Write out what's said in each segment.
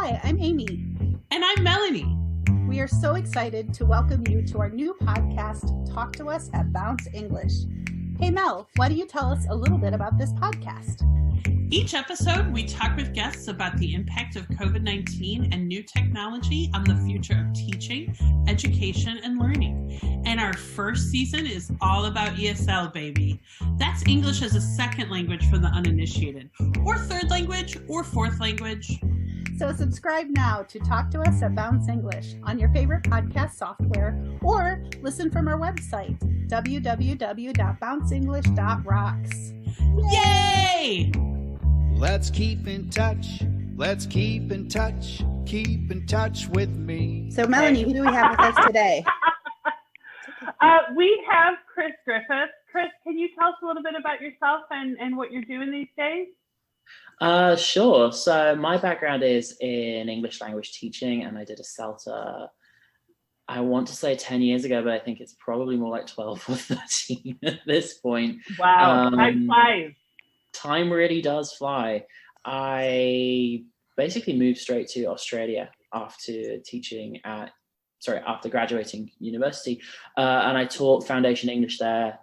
Hi, I'm Amy. And I'm Melanie. We are so excited to welcome you to our new podcast, Talk to Us at Bounce English. Hey Mel, why don't you tell us a little bit about this podcast? Each episode, we talk with guests about the impact of COVID-19 and new technology on the future of teaching, education, and learning. And our first season is all about ESL, baby. That's English as a second language for the uninitiated, or third language, or fourth language. So subscribe now to Talk to Us at Bounce English on your favorite podcast software, or listen from our website, www.bounceenglish.rocks. Yay! Let's keep in touch. Let's keep in touch. Keep in touch with me. So Melanie, who do we have with us today? We have Chris Griffiths. Chris, can you tell us a little bit about yourself and what you're doing these days? Sure. So my background is in English language teaching, and I did a CELTA, I want to say 10 years ago, but I think it's probably more like 12 or 13 at this point. Wow, time flies. Time really does fly. I basically moved straight to Australia after graduating university, and I taught foundation English there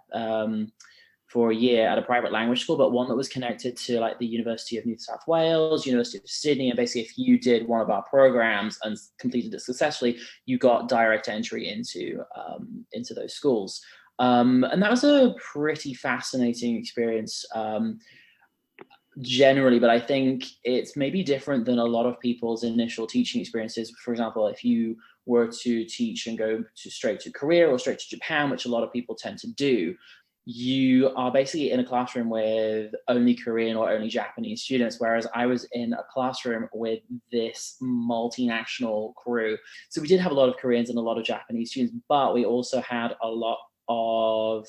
for a year at a private language school, but one that was connected to like the University of New South Wales, University of Sydney, and basically if you did one of our programs and completed it successfully, you got direct entry into those schools. And that was a pretty fascinating experience generally, but I think it's maybe different than a lot of people's initial teaching experiences. For example, if you were to teach and go straight to Korea or straight to Japan, which a lot of people tend to do, you are basically in a classroom with only Korean or only Japanese students, whereas I was in a classroom with this multinational crew. So we did have a lot of Koreans and a lot of Japanese students, but we also had a lot of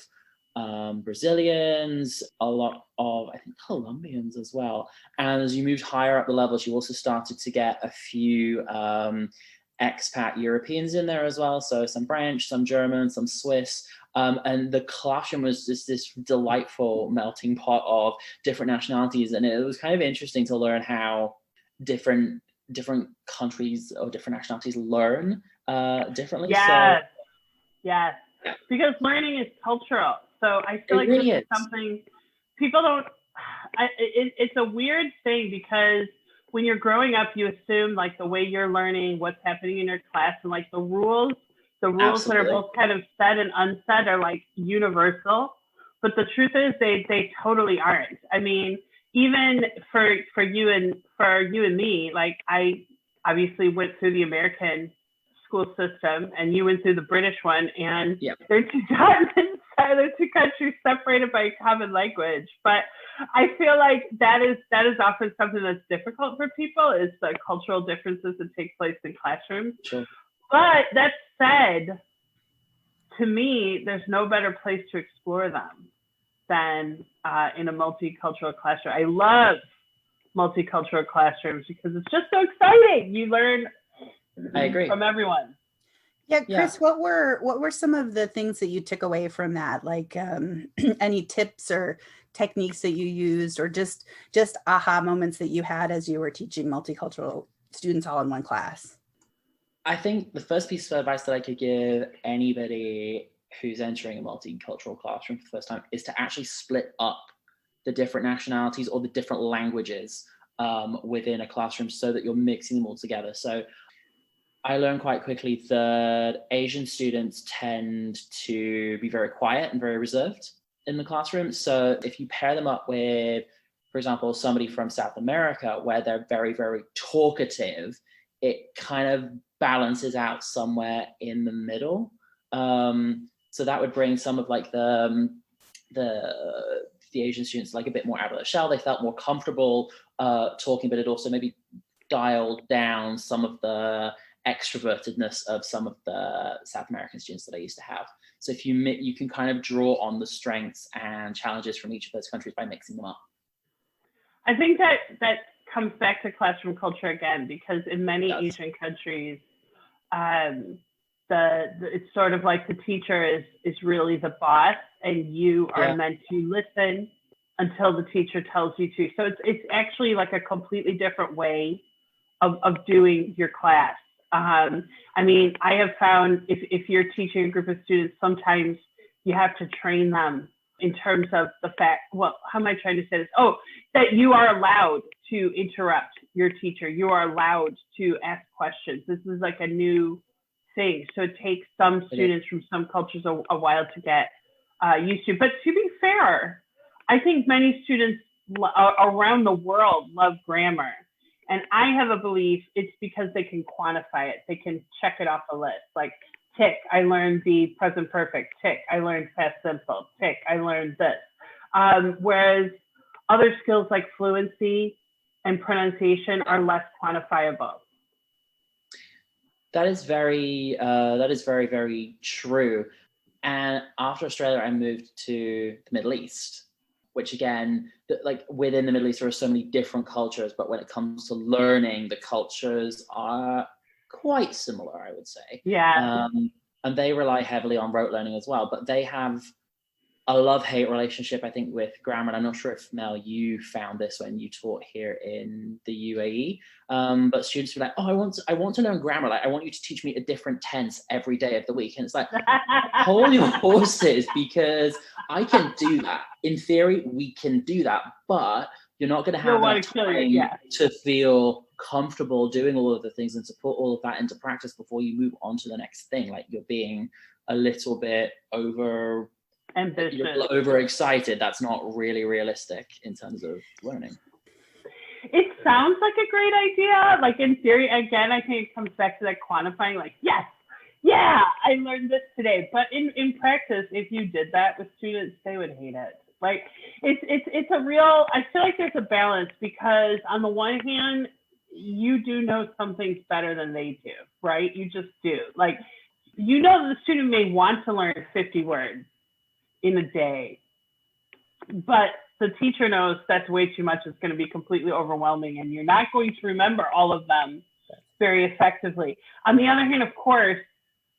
Brazilians, a lot of, I think, Colombians as well. And as you moved higher up the levels, you also started to get a few expat Europeans in there as well. So some French, some German, some Swiss. And the classroom was just this delightful melting pot of different nationalities. And it was kind of interesting to learn how different countries or different nationalities learn differently. Yes, yes. Because learning is cultural. So I feel like really this is something people don't, it's a weird thing because when you're growing up, you assume like the way you're learning, what's happening in your class, and like the rules Absolutely. that are both kind of said and unsaid are like universal. But the truth is they totally aren't. I mean, even for you and me, like I obviously went through the American school system and you went through the British one, and Yep. they're two countries separated by a common language. But I feel like that is often something that's difficult for people, is the cultural differences that take place in classrooms. Sure. But that said, to me, there's no better place to explore them than in a multicultural classroom. I love multicultural classrooms because it's just so exciting. You learn I agree. from everyone. Yeah, Chris, what were some of the things that you took away from that? Like any tips or techniques that you used, or just aha moments that you had as you were teaching multicultural students all in one class? I think the first piece of advice that I could give anybody who's entering a multicultural classroom for the first time is to actually split up the different nationalities or the different languages within a classroom so that you're mixing them all together. So I learned quite quickly that Asian students tend to be very quiet and very reserved in the classroom. So if you pair them up with, for example, somebody from South America, where they're very, very talkative, it kind of balances out somewhere in the middle. So that would bring some of like the Asian students like a bit more out of their shell. They felt more comfortable talking, but it also maybe dialed down some of the extrovertedness of some of the South American students that I used to have. So if you can kind of draw on the strengths and challenges from each of those countries by mixing them up. I think that comes back to classroom culture again, because in many Asian countries, it's sort of like the teacher is really the boss, and you are meant to listen until the teacher tells you to. So it's actually like a completely different way of doing your class. I mean, I have found if you're teaching a group of students, sometimes you have to train them in terms of the fact, well, how am I trying to say this? Oh, that you are allowed to interrupt your teacher. You are allowed to ask questions. This is like a new thing. So it takes some students from some cultures a while to get used to. But to be fair, I think many students around the world love grammar. And I have a belief it's because they can quantify it. They can check it off a list. Like, tick, I learned the present perfect. Tick, I learned past simple. Tick, I learned this. Whereas other skills like fluency and pronunciation are less quantifiable. That is very, very true. And after Australia, I moved to the Middle East, which again, like within the Middle East, there are so many different cultures, but when it comes to learning, the cultures are quite similar, I would say. Yeah. And they rely heavily on rote learning as well, but they have a love-hate relationship, I think, with grammar. And I'm not sure if, Mel, you found this when you taught here in the UAE, but students were like, oh, I want to learn grammar. Like, I want you to teach me a different tense every day of the week. And it's like, hold your horses, because I can do that. In theory, we can do that, but you're not going to have enough time to feel comfortable doing all of the things and to put all of that into practice before you move on to the next thing. Like, you're being a little bit overexcited. That's not really realistic in terms of learning. It sounds like a great idea. Like, in theory, again, I think it comes back to that quantifying, like, yes, yeah, I learned this today. But in practice, if you did that with students, they would hate it. Like, it's a real, I feel like there's a balance, because on the one hand, you do know some things better than they do, right? You just do. Like, you know, the student may want to learn 50 words in a day, but the teacher knows that's way too much. It's going to be completely overwhelming, and you're not going to remember all of them very effectively. On the other hand, of course,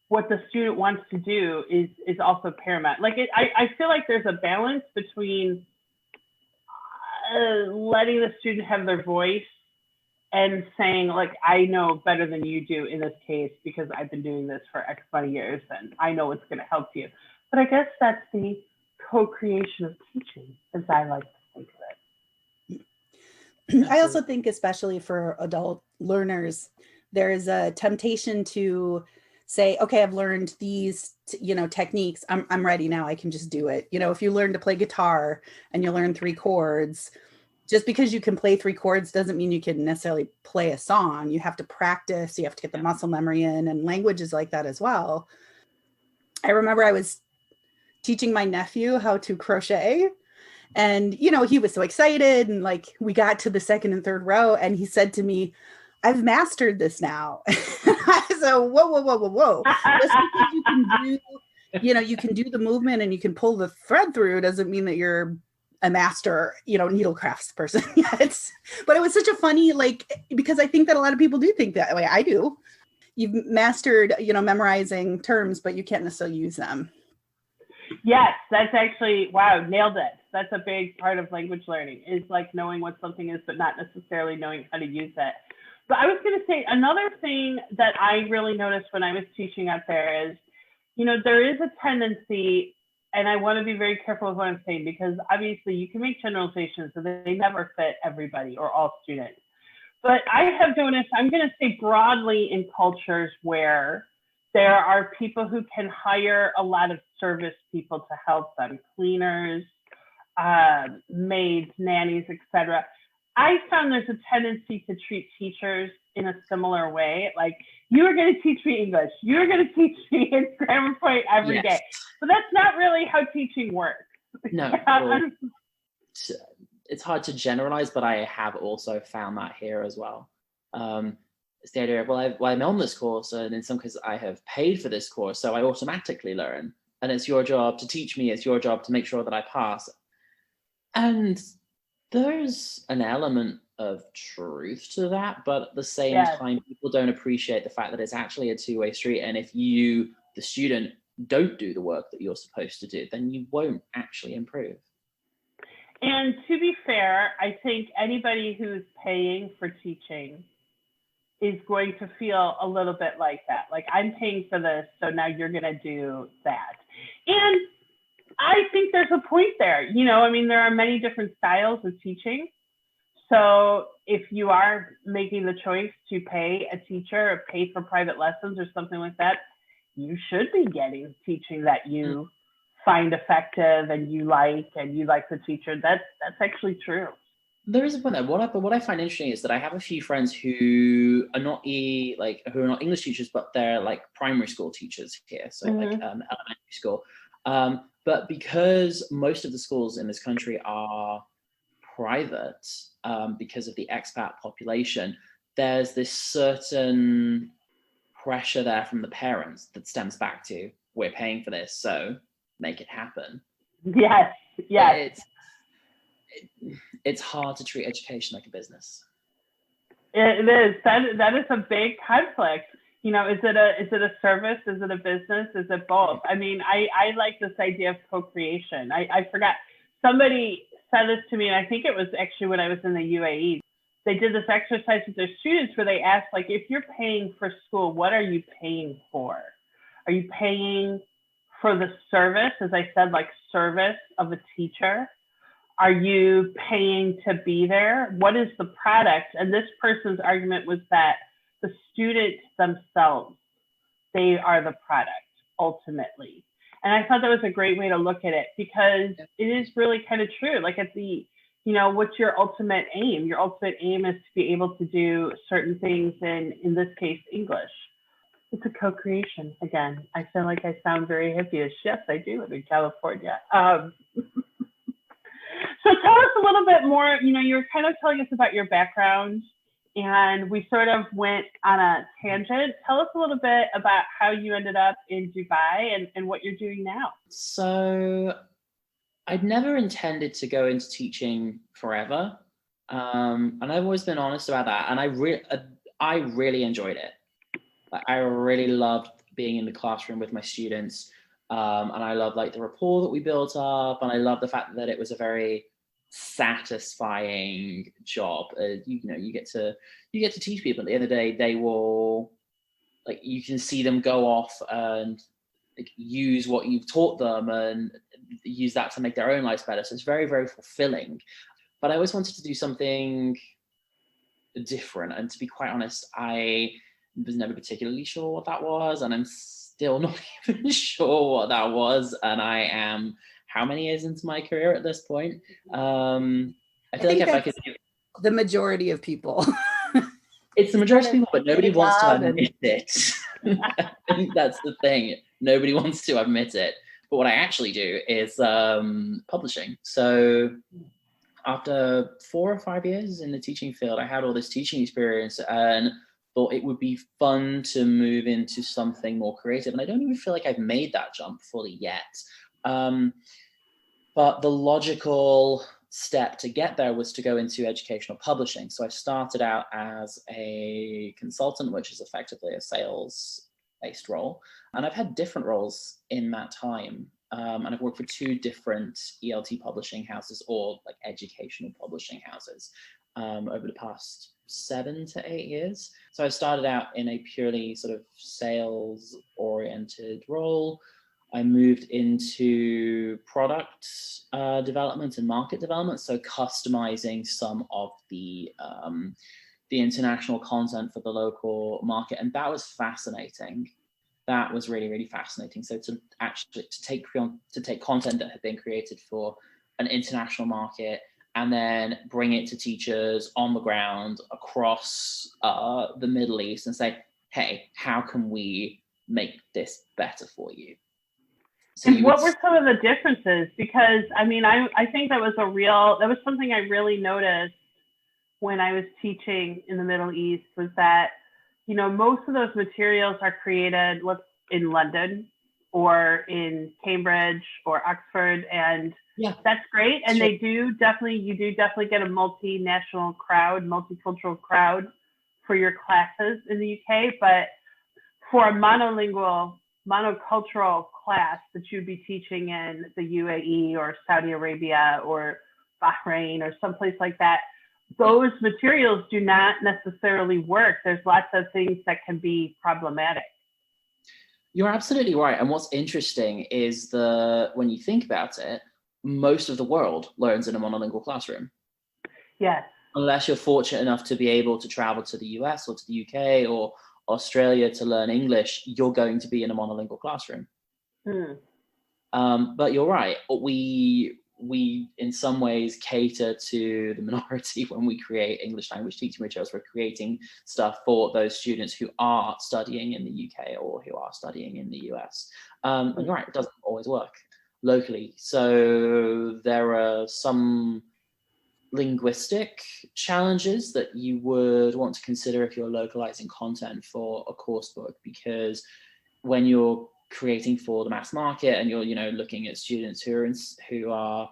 what the student wants to do is also paramount. Like, I feel like there's a balance between letting the student have their voice and saying, like, I know better than you do in this case because I've been doing this for X amount of years and I know what's going to help you. But I guess that's the co-creation of teaching, as I like to think of it. I also think, especially for adult learners, there is a temptation to say, okay, I've learned these, techniques. I'm ready now. I can just do it. If you learn to play guitar and you learn 3 chords, just because you can play 3 chords doesn't mean you can necessarily play a song. You have to practice. You have to get the muscle memory in, and language is like that as well. I remember I was teaching my nephew how to crochet, and he was so excited, and like we got to the 2nd and 3rd row and he said to me, I've mastered this now. I said, whoa. Just because you can do, you can do the movement and you can pull the thread through doesn't mean that you're a master, needle crafts person yet. But it was such a funny, because I think that a lot of people do think that way. I do. You've mastered, memorizing terms, but you can't necessarily use them. Yes, that's actually, wow, nailed it. That's a big part of language learning, is like knowing what something is, but not necessarily knowing how to use it. But I was going to say, another thing that I really noticed when I was teaching out there is, there is a tendency, and I want to be very careful with what I'm saying, because obviously you can make generalizations and they never fit everybody or all students. But I have noticed, I'm going to say broadly, in cultures where there are people who can hire a lot of service people to help them, cleaners, maids, nannies, etc. I found there's a tendency to treat teachers in a similar way. Like, you are going to teach me English. You're going to teach me in grammar point every day. But that's not really how teaching works. No. It's hard to generalize, but I have also found that here as well. It's the idea of, I'm on this course, and in some cases I have paid for this course, so I automatically learn. And it's your job to teach me. It's your job to make sure that I pass. And there's an element of truth to that, but at the same time, people don't appreciate the fact that it's actually a two-way street. And if you, the student, don't do the work that you're supposed to do, then you won't actually improve. And to be fair, I think anybody who's paying for teaching is going to feel a little bit like that. Like, I'm paying for this, so now you're going to do that. And I think there's a point there. You know, I mean, there are many different styles of teaching. So if you are making the choice to pay a teacher or pay for private lessons or something like that, you should be getting teaching that you find effective and you like the teacher. That's actually true. There is a point there. What I find interesting is that I have a few friends who are not English teachers, but they're like primary school teachers here, so like elementary school. But because most of the schools in this country are private, because of the expat population, there's this certain pressure there from the parents that stems back to, we're paying for this, so make it happen. Yes. It's hard to treat education like a business. It is. That is a big conflict. You know, is it a service? Is it a business? Is it both? I mean, I like this idea of co-creation. I forgot, somebody said this to me, and I think it was actually when I was in the UAE. They did this exercise with their students where they asked, like, if you're paying for school, what are you paying for? Are you paying for the service, as I said, like service of a teacher? Are you paying to be there? What is the product? And this person's argument was that the students themselves, they are the product ultimately. And I thought that was a great way to look at it, because it is really kind of true. Like, at the, you know, what's your ultimate aim? Your ultimate aim is to be able to do certain things in this case, English. It's a co-creation. Again, I feel like I sound very hippie-ish. Yes, I do live in California. So tell us a little bit more. You know, you were kind of telling us about your background, and we sort of went on a tangent. Tell us a little bit about how you ended up in Dubai and what you're doing now. So I'd never intended to go into teaching forever. And I've always been honest about that. And I really enjoyed it. I really loved being in the classroom with my students. And I love like the rapport that we built up. And I love the fact that it was a very satisfying job. You know, you get to teach people. At the end of the day, they will, like, you can see them go off and like use what you've taught them and use that to make their own lives better. So it's very, very fulfilling. But I always wanted to do something different. And to be quite honest, I was never particularly sure what that was. And I'm still not even sure what that was. And I am how many years into my career at this point? I feel like if I could do the majority of people. It's the majority of people, but nobody wants to admit it. I think that's the thing. Nobody wants to admit it. But what I actually do is publishing. So after 4 or 5 years in the teaching field, I had all this teaching experience and thought it would be fun to move into something more creative. And I don't even feel like I've made that jump fully yet. But the logical step to get there was to go into educational publishing. So I started out as a consultant, which is effectively a sales-based role. And I've had different roles in that time. And I've worked for 2 different ELT publishing houses, or like educational publishing houses, over the past 7 to 8 years. So I started out in a purely sort of sales-oriented role. I moved into product development and market development, so customizing some of the international content for the local market, and that was fascinating. That was really, really fascinating. So to take content that had been created for an international market and then bring it to teachers on the ground across the Middle East and say, hey, how can we make this better for you? So and what were some of the differences? Because I mean, I think that was something I really noticed when I was teaching in the Middle East, was that, you know, most of those materials are created in London or in Cambridge or Oxford, and that's great. And you do definitely get a multinational crowd, multicultural crowd for your classes in the UK. But for a monocultural class that you'd be teaching in the UAE or Saudi Arabia or Bahrain or someplace like that, those materials do not necessarily work. There's lots of things that can be problematic. You're absolutely right. And what's interesting is when you think about it, most of the world learns in a monolingual classroom. Yes. Unless you're fortunate enough to be able to travel to the US or to the UK or Australia to learn English, you're going to be in a monolingual classroom. But you're right. We in some ways cater to the minority when we create English language teaching materials. We're creating stuff for those students who are studying in the UK or who are studying in the US. And you're right, it doesn't always work locally. So there are some linguistic challenges that you would want to consider if you're localizing content for a course book, because when you're creating for the mass market and you're looking at students who are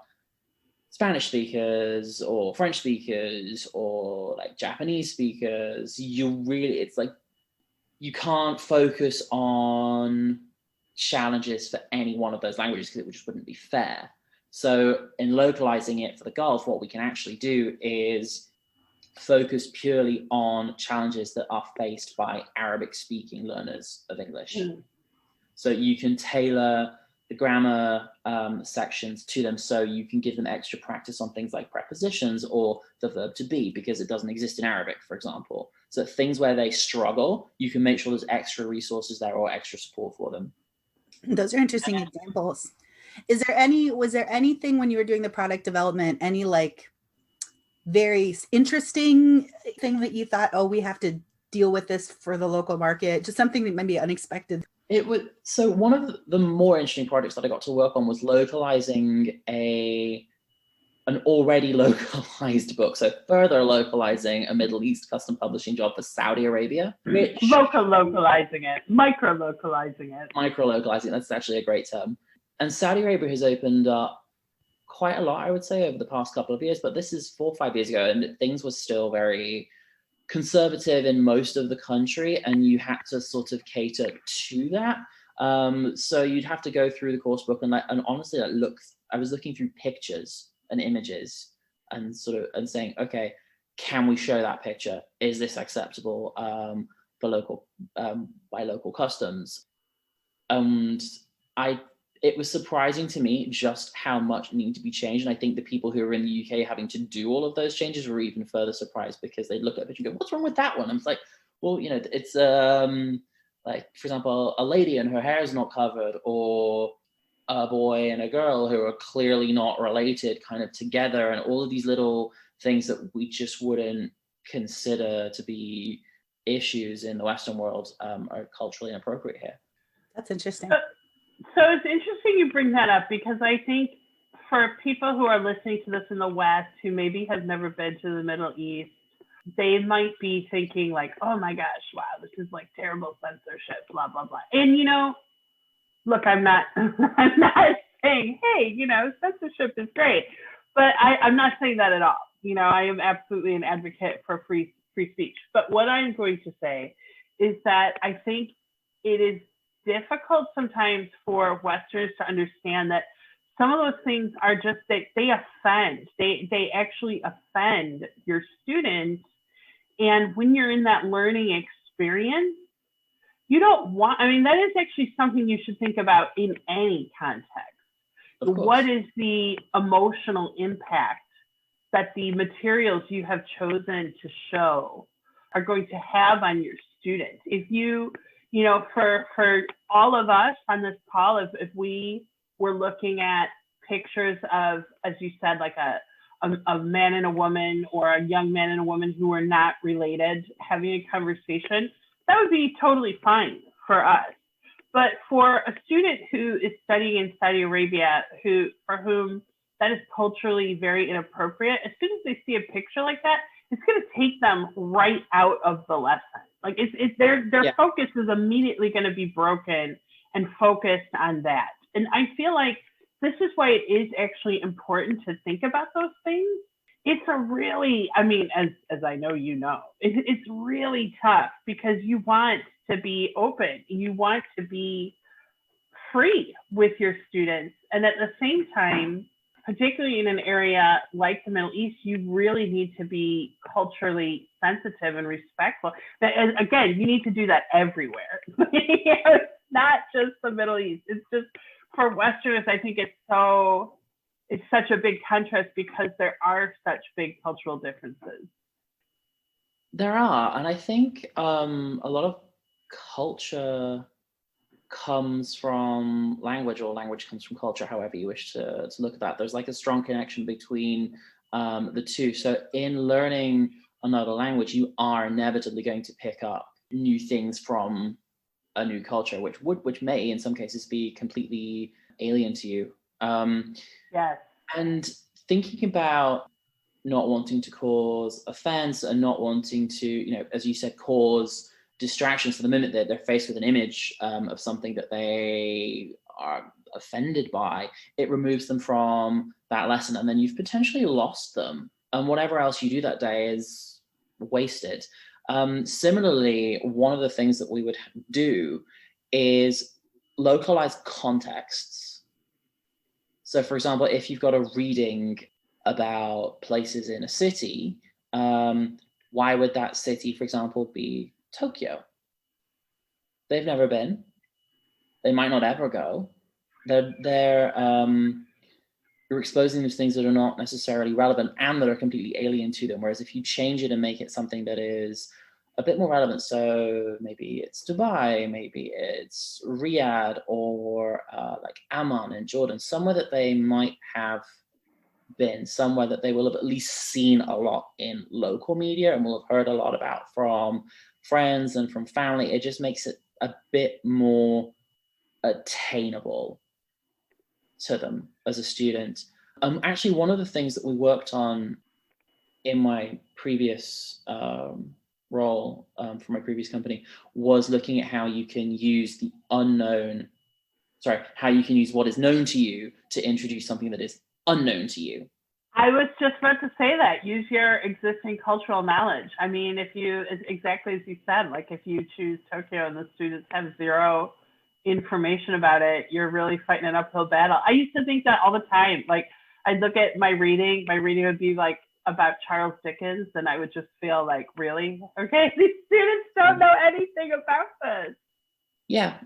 Spanish speakers or French speakers or like Japanese speakers, it's like you can't focus on challenges for any one of those languages because it just wouldn't be fair. So in localizing it for the Gulf, what we can actually do is focus purely on challenges that are faced by Arabic speaking learners of English. So you can tailor the grammar sections to them, so you can give them extra practice on things like prepositions or the verb to be, because it doesn't exist in Arabic, for example. So things where they struggle, you can make sure there's extra resources there or extra support for them. Those are interesting examples. Was there anything when you were doing the product development, any like very interesting thing that you thought, oh, we have to deal with this for the local market? Just something that might be unexpected. So one of the more interesting projects that I got to work on was localizing an already localized book. So further localizing a Middle East custom publishing job for Saudi Arabia. Localizing it, micro-localizing it. That's actually a great term. And Saudi Arabia has opened up quite a lot, I would say, over the past couple of years, but this is 4 or 5 years ago, and things were still very conservative in most of the country, and you had to sort of cater to that. So you'd have to go through the course book and honestly, I was looking through pictures and images and saying, okay, can we show that picture? Is this acceptable for local by local customs? And it was surprising to me just how much needed to be changed. And I think the people who are in the UK having to do all of those changes were even further surprised, because they look at it and go, what's wrong with that one? I'm like, well, it's like, for example, a lady and her hair is not covered, or a boy and a girl who are clearly not related kind of together, and all of these little things that we just wouldn't consider to be issues in the Western world are culturally inappropriate here. That's interesting. So it's interesting you bring that up, because I think for people who are listening to this in the West who maybe have never been to the Middle East, they might be thinking like, oh my gosh, wow, this is like terrible censorship, blah, blah, blah. And, look, I'm not saying, hey, censorship is great, but I'm not saying that at all. I am absolutely an advocate for free speech. But what I'm going to say is that I think it is difficult sometimes for Westerners to understand that some of those things are just that they offend. They actually offend your students. And when you're in that learning experience, you don't want, that is actually something you should think about in any context. What is the emotional impact that the materials you have chosen to show are going to have on your students? If for all of us on this call, if we were looking at pictures of, as you said, like a man and a woman, or a young man and a woman who are not related, having a conversation, that would be totally fine for us. But for a student who is studying in Saudi Arabia, for whom that is culturally very inappropriate, as soon as they see a picture like that, it's going to take them right out of the lesson. Like their focus is immediately going to be broken and focused on that. And I feel like this is why it is actually important to think about those things. It's a really, as I know it's really tough, because you want to be open. You want to be free with your students. And at the same time, particularly in an area like the Middle East, you really need to be culturally sensitive and respectful. And again, you need to do that everywhere. It's not just the Middle East. It's just for Westerners, I think it's such a big contrast because there are such big cultural differences. There are, and I think a lot of culture comes from language, or language comes from culture, however you wish to look at that. There's like a strong connection between the two. So in learning another language, you are inevitably going to pick up new things from a new culture, which may in some cases be completely alien to you. Yes. And thinking about not wanting to cause offense and not wanting to, as you said, cause distractions. So the moment that they're faced with an image of something that they are offended by, it removes them from that lesson, and then you've potentially lost them, and whatever else you do that day is wasted. Similarly, one of the things that we would do is localize contexts. So for example, if you've got a reading about places in a city, why would that city, for example, be Tokyo? They've never been. They might not ever go. You're exposing those things that are not necessarily relevant and that are completely alien to them. Whereas if you change it and make it something that is a bit more relevant, so maybe it's Dubai, maybe it's Riyadh, or like Amman in Jordan, somewhere that they might have been, somewhere that they will have at least seen a lot in local media and will have heard a lot about from friends and from family. It just makes it a bit more attainable to them as a student. Actually, one of the things that we worked on in my previous role for my previous company was looking at how you can use how you can use what is known to you to introduce something that is unknown to you. I was just about to say that. Use your existing cultural knowledge. I mean, exactly as you said, like if you choose Tokyo and the students have zero information about it, you're really fighting an uphill battle. I used to think that all the time. Like I'd look at my reading would be like about Charles Dickens, and I would just feel like, really? Okay, these students don't know anything about this. Yeah.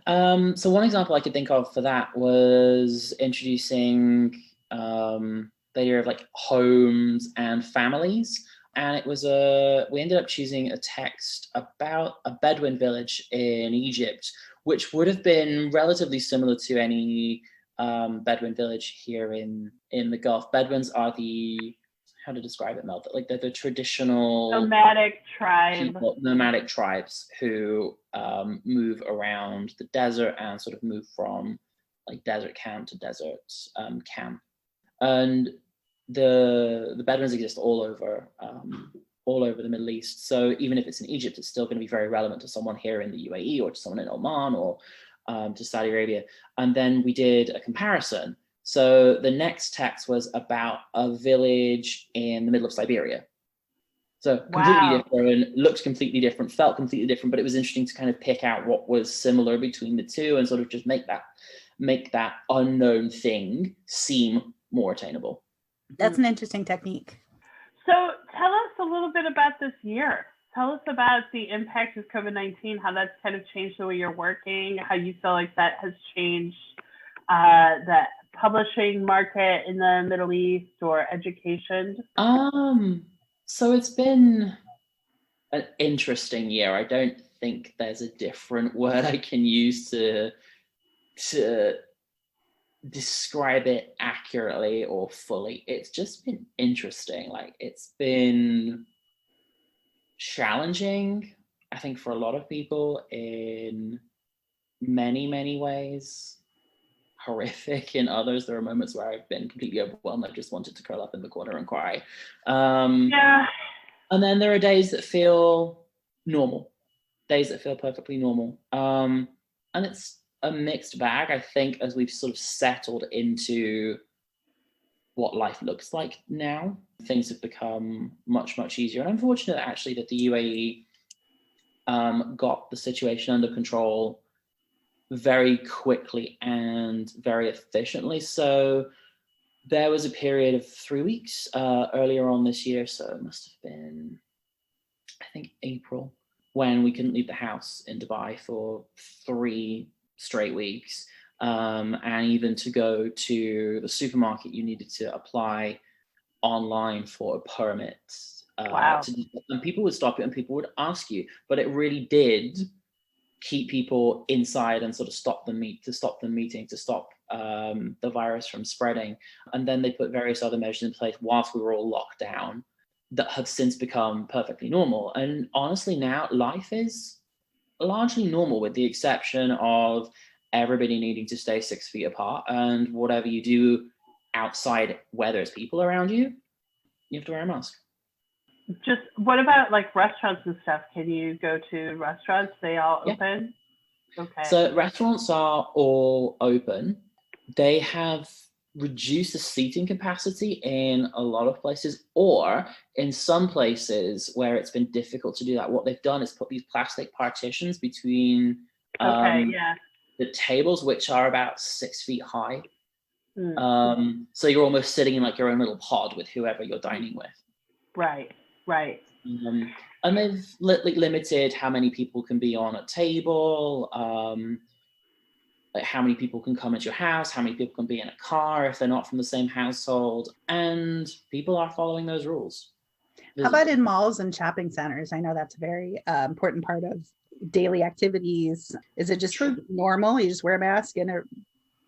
So one example I could think of for that was introducing the idea of like homes and families. And it was we ended up choosing a text about a Bedouin village in Egypt, which would have been relatively similar to any Bedouin village here in the Gulf. Bedouins are how to describe it, Mel? Like they're the traditional nomadic tribes who move around the desert and sort of move from like desert camp to desert camp. And the Bedouins exist all over the Middle East. So even if it's in Egypt, it's still going to be very relevant to someone here in the UAE or to someone in Oman or to Saudi Arabia. And then we did a comparison. So the next text was about a village in the middle of Siberia. So completely different, looked completely different, felt completely different, but it was interesting to kind of pick out what was similar between the two and sort of just make that unknown thing seem more attainable. That's an interesting technique. So tell us a little bit about this year. Tell us about the impact of COVID-19, how that's kind of changed the way you're working, how you feel like that has changed the publishing market in the Middle East or education. So it's been an interesting year. I don't think there's a different word I can use to describe it accurately or fully. It's just been interesting. Like it's been challenging, I think, for a lot of people in many, many ways. Horrific in others. There are moments where I've been completely overwhelmed. I just wanted to curl up in the corner and cry. Yeah. And then there are days that feel normal, days that feel perfectly normal. And it's a mixed bag, I think, as we've sort of settled into what life looks like now. Things have become much, much easier. And I'm fortunate actually that the UAE got the situation under control very quickly and very efficiently. So There was a period of 3 weeks earlier on this year, so it must have been, I think, April, when we couldn't leave the house in Dubai for 3 straight weeks. And even to go to the supermarket, you needed to apply online for a permit. Wow. And people would stop you and people would ask you, but it really did keep people inside and sort of stop them meeting, to stop the virus from spreading. And then they put various other measures in place whilst we were all locked down that have since become perfectly normal. And honestly, now life is largely normal, with the exception of everybody needing to stay 6 feet apart, and whatever you do outside where there's people around you, you have to wear a mask. Just what about like restaurants and stuff? Can you go to restaurants? They all open? Okay. So restaurants are all open. They have reduced the seating capacity in a lot of places, or in some places where it's been difficult to do that, what they've done is put these plastic partitions between the tables, which are about 6 feet high. So you're almost sitting in like your own little pod with whoever you're dining with. Right. And they've limited how many people can be on a table, like how many people can come into your house, how many people can be in a car if they're not from the same household, and people are following those rules. How about in malls and shopping centers? I know that's a very important part of daily activities. Is it just normal? You just wear a mask and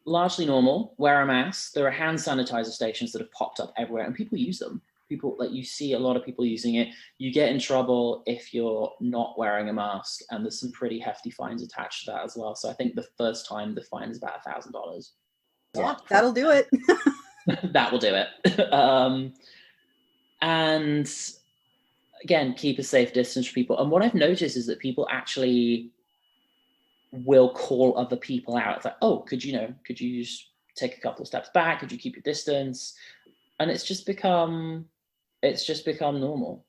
largely normal, wear a mask. There are hand sanitizer stations that have popped up everywhere and people use them. People, like, you see a lot of people using it. You get in trouble if you're not wearing a mask, and there's some pretty hefty fines attached to that as well. So I think the first time the fine is about $1,000. Yeah, that'll do it. That will do it. And again, keep a safe distance from people. And what I've noticed is that people actually will call other people out. It's like, oh, could you just take a couple of steps back? Could you keep your distance? And it's just become normal.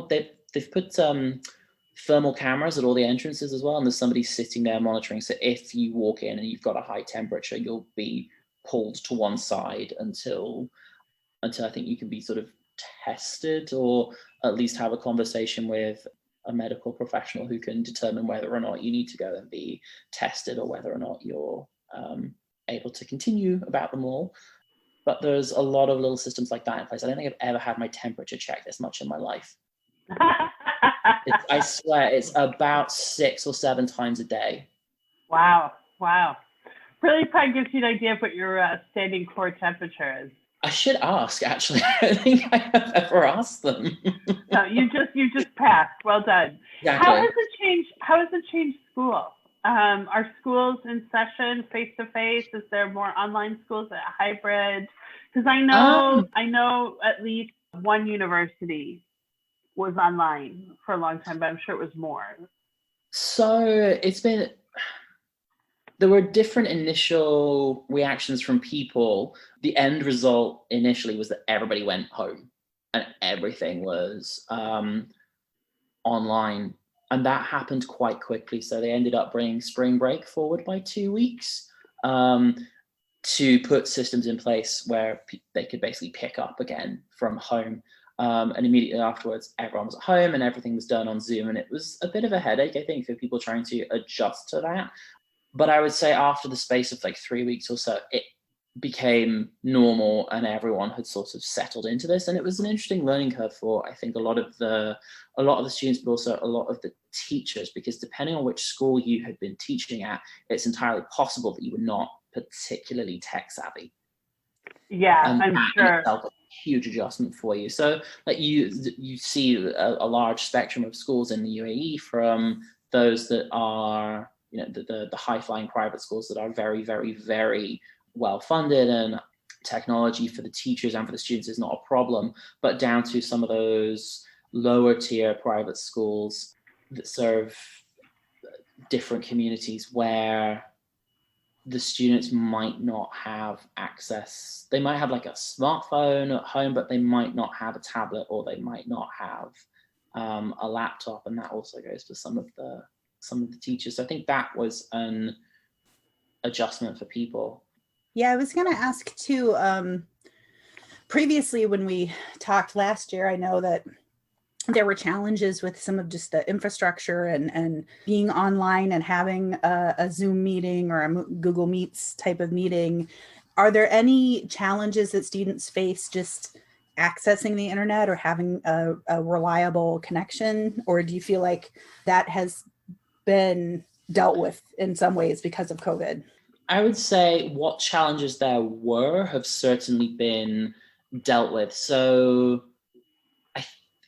They've put thermal cameras at all the entrances as well, and there's somebody sitting there monitoring. So if you walk in and you've got a high temperature, you'll be pulled to one side until I think you can be sort of tested, or at least have a conversation with a medical professional who can determine whether or not you need to go and be tested, or whether or not you're able to continue about the mall. But there's a lot of little systems like that in place. I don't think I've ever had my temperature checked this much in my life. I swear, it's about 6 or 7 times a day. Wow. Really probably gives you an idea of what your standing core temperature is. I should ask, actually. I don't think I have ever asked them. No, you just passed. Well done. Exactly. How has it changed school? Are schools in session face-to-face? Is there more online schools, hybrid? Because I know at least one university was online for a long time, but I'm sure it was more. So there were different initial reactions from people. The end result initially was that everybody went home and everything was online. And that happened quite quickly. So they ended up bringing spring break forward by 2 weeks to put systems in place where they could basically pick up again from home. And immediately afterwards, everyone was at home and everything was done on Zoom. And it was a bit of a headache, I think, for people trying to adjust to that. But I would say after the space of like 3 weeks or so, it became normal and everyone had sort of settled into this. And it was an interesting learning curve for, I think, a lot of the students, but also a lot of the teachers, because depending on which school you had been teaching at, it's entirely possible that you were not particularly tech savvy. Yeah, and I'm sure. Itself, a huge adjustment for you. So like you see a large spectrum of schools in the UAE, from those that are, the high flying private schools that are very, very, very well funded, and technology for the teachers and for the students is not a problem, but down to some of those lower tier private schools that serve different communities, where the students might not have access. They might have like a smartphone at home, but they might not have a tablet, or they might not have a laptop. And that also goes for some of the teachers. So I think that was an adjustment for people. Yeah, I was going to ask too, previously when we talked last year, I know that there were challenges with some of just the infrastructure and being online and having a Zoom meeting or a Google Meets type of meeting. Are there any challenges that students face just accessing the internet or having a reliable connection? Or do you feel like that has been dealt with in some ways because of COVID? I would say what challenges there were have certainly been dealt with. So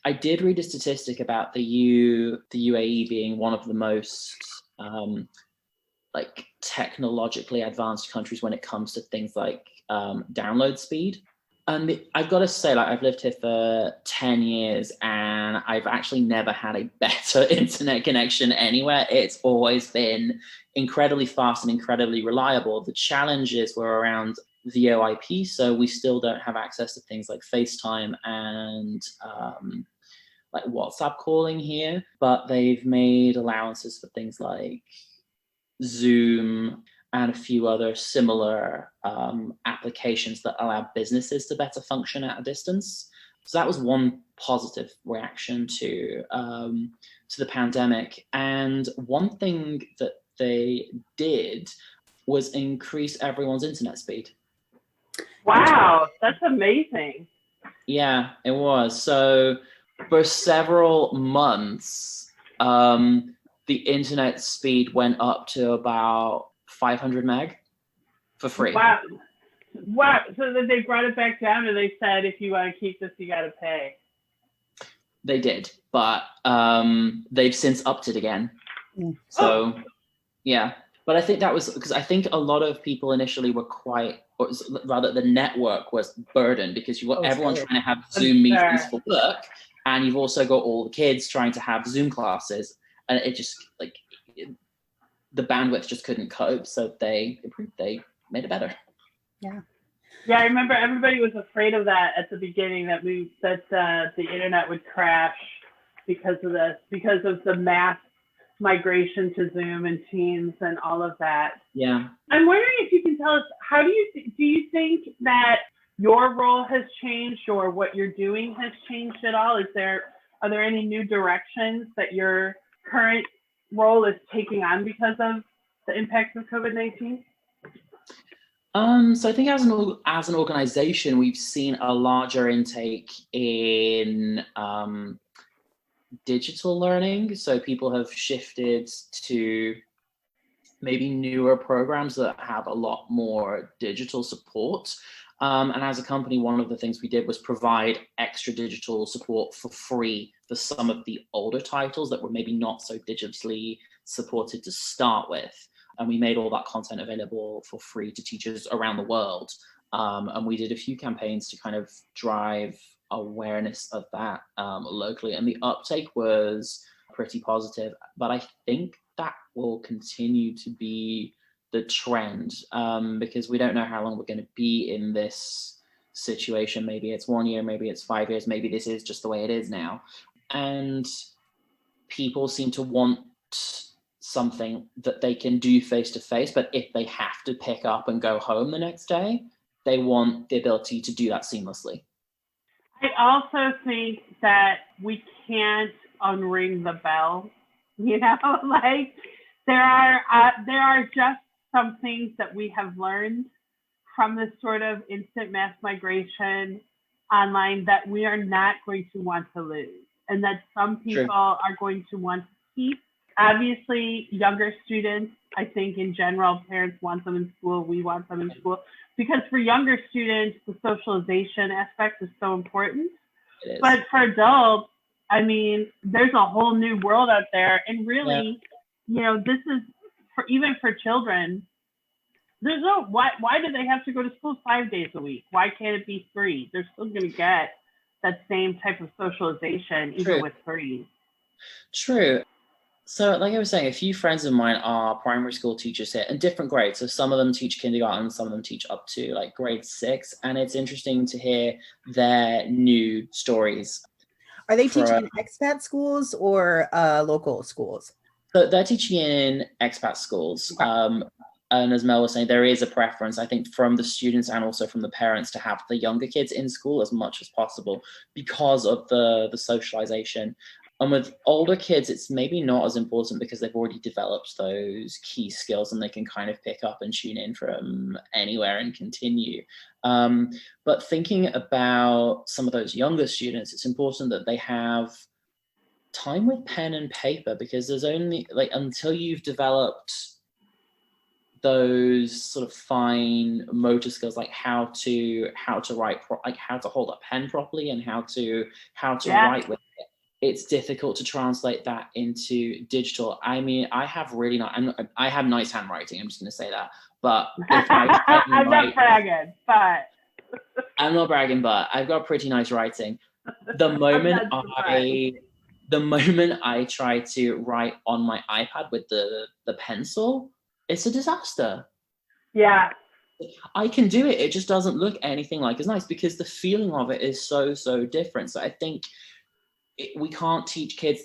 I did read a statistic about the UAE being one of the most like technologically advanced countries when it comes to things like download speed. And I've got to say, like, I've lived here for 10 years and I've actually never had a better internet connection anywhere. It's always been incredibly fast and incredibly reliable. The challenges were around VoIP, so we still don't have access to things like FaceTime and like WhatsApp calling here, but they've made allowances for things like Zoom and a few other similar applications that allow businesses to better function at a distance. So that was one positive reaction to the pandemic. And one thing that they did was increase everyone's internet speed. Wow, that's amazing. Yeah, it was. So for several months, the internet speed went up to about 500 meg for free. Wow. Wow. So then they brought it back down and they said, if you want to keep this, you got to pay. They did, but they've since upped it again. So, yeah. But I think that was because I think a lot of people initially were or rather the network was burdened because you've got everyone trying to have Zoom meetings for work, and you've also got all the kids trying to have Zoom classes, and it just the bandwidth just couldn't cope, so they made it better. Yeah. Yeah, I remember everybody was afraid of that at the beginning, that the internet would crash because of the mass migration to Zoom and Teams and all of that. Yeah. I'm wondering if you can tell us, how do you think that your role has changed or what you're doing has changed at all? Are there any new directions that your current role is taking on because of the impacts of COVID-19? So I think as an organization, we've seen a larger intake in digital learning. So people have shifted to maybe newer programs that have a lot more digital support. And as a company, one of the things we did was provide extra digital support for free for some of the older titles that were maybe not so digitally supported to start with. And we made all that content available for free to teachers around the world. And we did a few campaigns to kind of drive awareness of that locally. And the uptake was pretty positive. But I think that will continue to be the trend because we don't know how long we're going to be in this situation. Maybe it's 1 year, maybe it's 5 years, maybe this is just the way it is now. And people seem to want something that they can do face to face, but if they have to pick up and go home the next day, they want the ability to do that seamlessly. I also think that we can't unring the bell, like there are just some things that we have learned from this sort of instant mass migration online that we are not going to want to lose, and that some people are going to want to keep. Obviously, younger students, I think in general, parents want them in school, we want them in school, because for younger students, the socialization aspect is so important. But for adults, I mean, there's a whole new world out there. And really, this is, even for children, there's why do they have to go to school 5 days a week? Why can't it be 3? They're still going to get that same type of socialization, even with 3. True. So like I was saying, a few friends of mine are primary school teachers here in different grades. So some of them teach kindergarten, some of them teach up to like grade 6. And it's interesting to hear their new stories. Are they teaching in expat schools or local schools? So they're teaching in expat schools. Okay. And as Mel was saying, there is a preference, I think, from the students and also from the parents to have the younger kids in school as much as possible because of the socialization. And with older kids, it's maybe not as important because they've already developed those key skills and they can kind of pick up and tune in from anywhere and continue. But thinking about some of those younger students, it's important that they have time with pen and paper, because there's only, like, until you've developed those sort of fine motor skills, like how to write, like how to hold a pen properly and how to write with it, it's difficult to translate that into digital. I mean, I have nice handwriting, I'm just going to say that, but if I'm not bragging, but I'm not bragging, but I've got pretty nice writing. The moment I try to write on my iPad with the pencil, it's a disaster. Yeah. I can do it. It just doesn't look anything like as nice because the feeling of it is so different. So I think we can't teach kids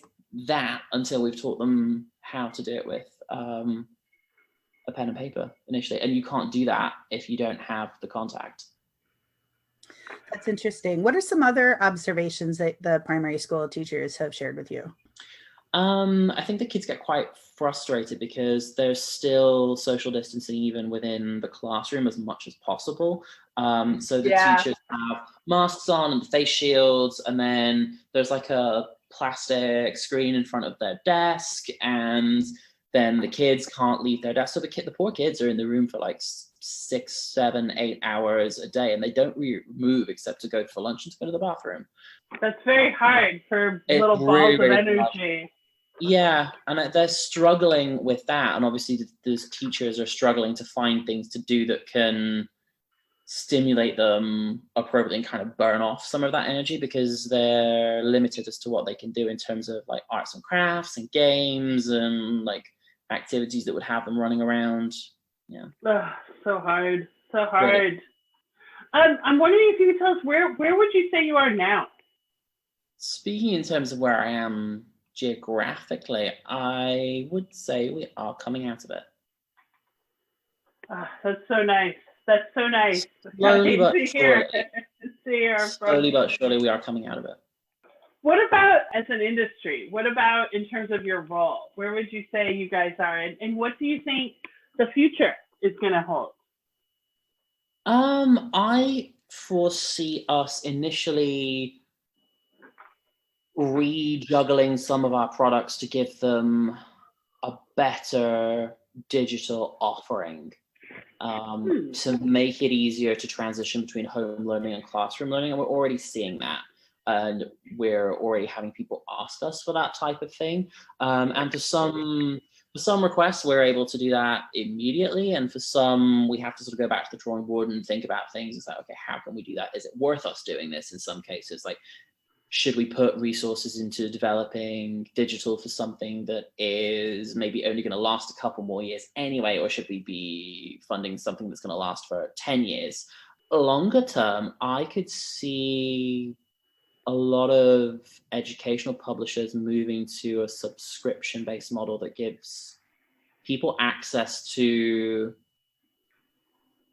that until we've taught them how to do it with a pen and paper initially. And you can't do that if you don't have the contact. That's interesting. What are some other observations that the primary school teachers have shared with you? I think the kids get quite frustrated because there's still social distancing even within the classroom as much as possible. So the teachers have masks on and face shields, and then there's like a plastic screen in front of their desk, and then the kids can't leave their desk. So the poor kids are in the room for like 6, 7, 8 hours a day, and they don't really move except to go for lunch and to go to the bathroom. That's very hard for little balls of energy. Yeah, and they're struggling with that, and obviously those teachers are struggling to find things to do that can stimulate them appropriately and kind of burn off some of that energy, because they're limited as to what they can do in terms of like arts and crafts and games and like activities that would have them running around. Yeah. So hard. Really. I'm wondering if you could tell us where would you say you are now? Speaking in terms of where I am geographically, I would say we are coming out of it. That's so nice. That's so nice. Slowly but surely we are coming out of it. What about as an industry? What about in terms of your role? Where would you say you guys are? And what do you think the future is going to hold? I foresee us initially rejuggling some of our products to give them a better digital offering, to make it easier to transition between home learning and classroom learning. And we're already seeing that. And we're already having people ask us for that type of thing. And for some requests, we're able to do that immediately. And for some, we have to sort of go back to the drawing board and think about things. It's like, okay, how can we do that? Is it worth us doing this in some cases? Like, should we put resources into developing digital for something that is maybe only going to last a couple more years anyway? Or should we be funding something that's going to last for 10 years? Longer term, I could see a lot of educational publishers moving to a subscription-based model that gives people access to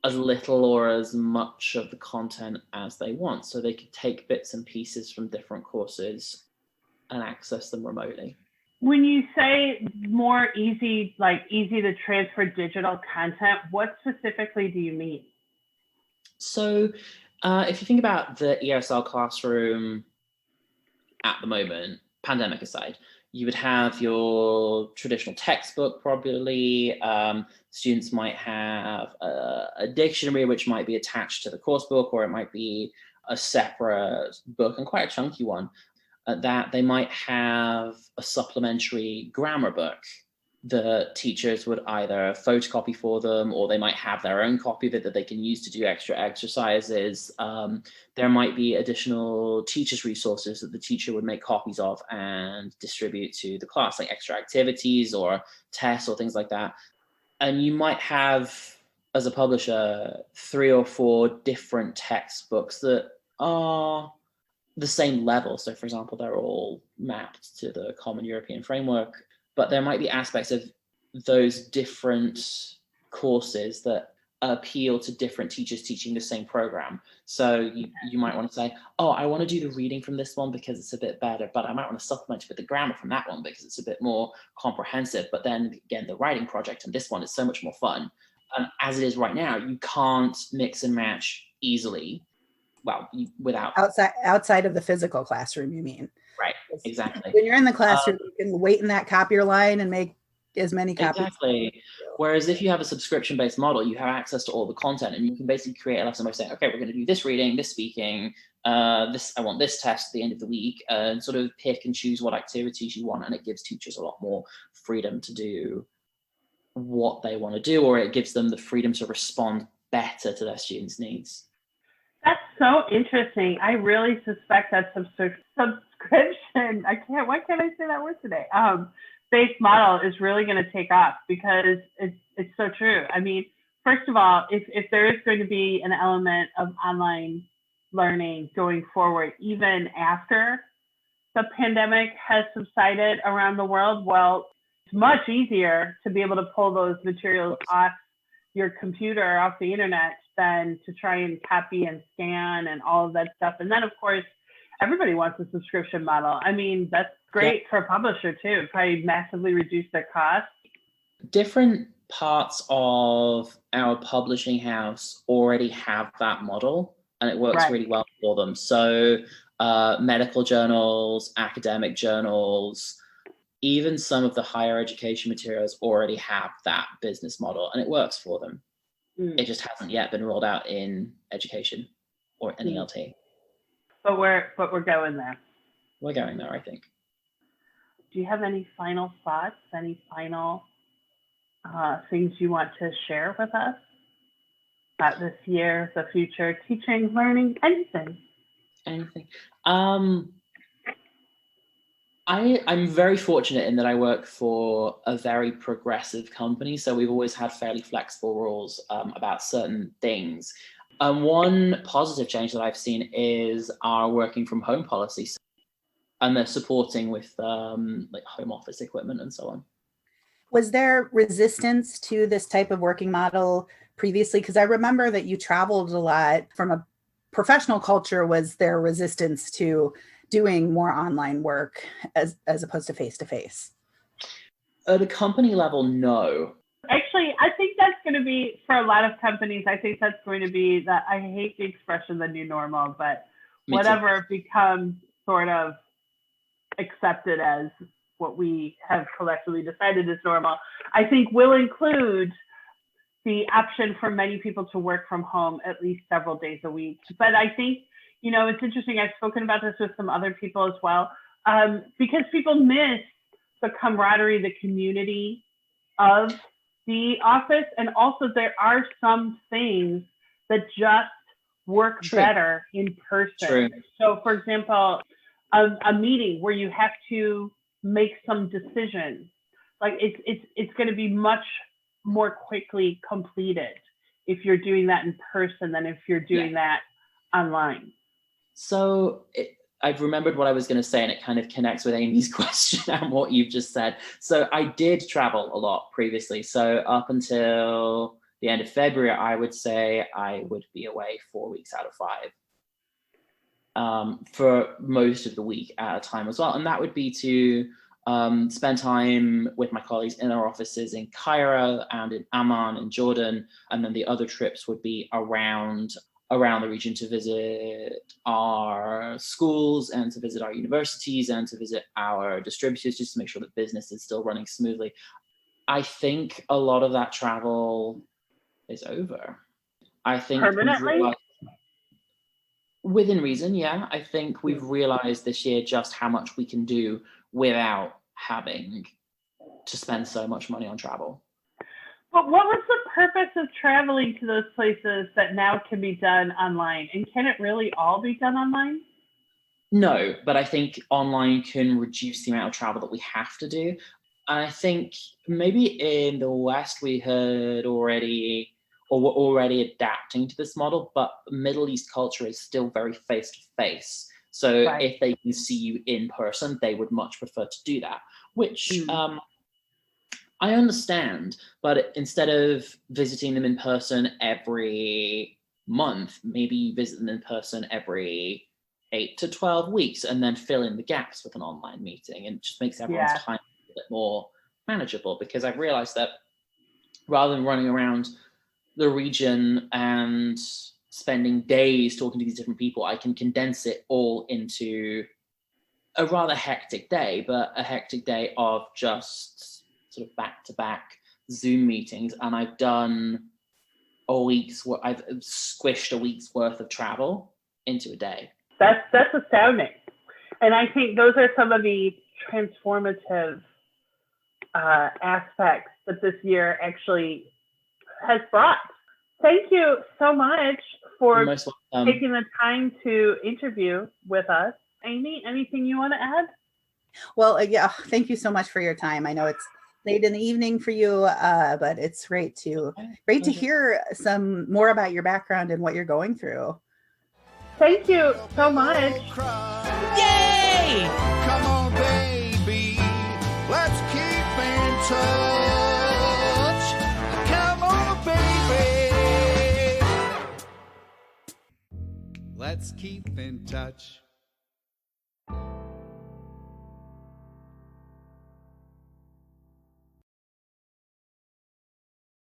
as little or as much of the content as they want. So they could take bits and pieces from different courses and access them remotely. When you say more easy, like easy to transfer digital content, what specifically do you mean? So if you think about the ESL classroom at the moment, pandemic aside, you would have your traditional textbook probably. Students might have a dictionary which might be attached to the course book, or it might be a separate book and quite a chunky one. That they might have a supplementary grammar book the teachers would either photocopy for them, or they might have their own copy of it that they can use to do extra exercises. There might be additional teachers' resources that the teacher would make copies of and distribute to the class, like extra activities or tests or things like that. And you might have, as a publisher, 3 or 4 different textbooks that are the same level. So, for example, they're all mapped to the Common European Framework, but there might be aspects of those different courses that appeal to different teachers teaching the same program. So you might want to say, oh, I want to do the reading from this one because it's a bit better, but I might want to supplement with the grammar from that one because it's a bit more comprehensive. But then again, the writing project and this one is so much more fun. As it is right now, you can't mix and match easily. Well, without outside of the physical classroom, you mean? Right, exactly. When you're in the classroom, you can wait in that copier line and make as many copies. Exactly. Whereas if you have a subscription-based model, you have access to all the content, and you can basically create a lesson by saying, okay, we're going to do this reading, this speaking, I want this test at the end of the week, and sort of pick and choose what activities you want, and it gives teachers a lot more freedom to do what they want to do, or it gives them the freedom to respond better to their students' needs. That's so interesting. I really suspect that subscription, why can't I say that word today? Based model is really going to take off because it's so true. I mean, first of all, if there is going to be an element of online learning going forward, even after the pandemic has subsided around the world, well, it's much easier to be able to pull those materials off your computer, off the internet, than to try and copy and scan and all of that stuff. And then, of course, everybody wants a subscription model. I mean, that's great for a publisher too. Probably massively reduce their cost. Different parts of our publishing house already have that model, and it works really well for them. So medical journals, academic journals, even some of the higher education materials already have that business model, and it works for them. It just hasn't yet been rolled out in education or any LT. But we're going there. We're going there, I think. Do you have any final thoughts? Any final things you want to share with us about this year, the future, teaching, learning, anything? Anything. I'm very fortunate in that I work for a very progressive company. So we've always had fairly flexible rules about certain things. One positive change that I've seen is our working from home policy. And they're supporting with like home office equipment and so on. Was there resistance to this type of working model previously? Because I remember that you traveled a lot. From a professional culture, was there resistance to doing more online work as opposed to face-to-face? At a company level, no. Actually, I think that's going to be, for a lot of companies, I think that's going to be that, I hate the expression the new normal, but whatever becomes sort of accepted as what we have collectively decided is normal, I think will include the option for many people to work from home at least several days a week. But I think, you know, it's interesting. I've spoken about this with some other people as well, because people miss the camaraderie, the community of the office. And also there are some things that just work better in person. So for example, a meeting where you have to make some decisions, like it's going to be much more quickly completed if you're doing that in person than if you're doing that online. So I've remembered what I was going to say, and it kind of connects with Amy's question and what you've just said. So I did travel a lot previously. So up until the end of February, I would say I would be away 4 weeks out of 5 for most of the week at a time as well. And that would be to spend time with my colleagues in our offices in Cairo and in Amman in Jordan. And then the other trips would be around the region to visit our schools and to visit our universities and to visit our distributors, just to make sure that business is still running smoothly. I think a lot of that travel is over. I think permanently? Within reason, yeah. I think we've realized this year just how much we can do without having to spend so much money on travel. But what was the purpose of traveling to those places that now can be done online? And can it really all be done online? No, but I think online can reduce the amount of travel that we have to do. I think maybe in the West we had already, or were already adapting to this model, but Middle East culture is still very face-to-face. So if they can see you in person, they would much prefer to do that, which I understand, but instead of visiting them in person every month, maybe you visit them in person every 8 to 12 weeks and then fill in the gaps with an online meeting, and it just makes everyone's time a bit more manageable, because I've realized that rather than running around the region and spending days talking to these different people, I can condense it all into a rather hectic day, but a hectic day of just sort of back-to-back Zoom meetings. And I've done I've squished a week's worth of travel into a day. That's astounding. And I think those are some of the transformative aspects that this year actually has brought. Thank you so much for taking the time to interview with us. Amy, anything you want to add? Well, yeah, thank you so much for your time. I know it's late in the evening for you, but it's great to hear some more about your background and what you're going through. Thank you so much. Yay! Come on, baby. Let's keep in touch. Come on, baby. Let's keep in touch.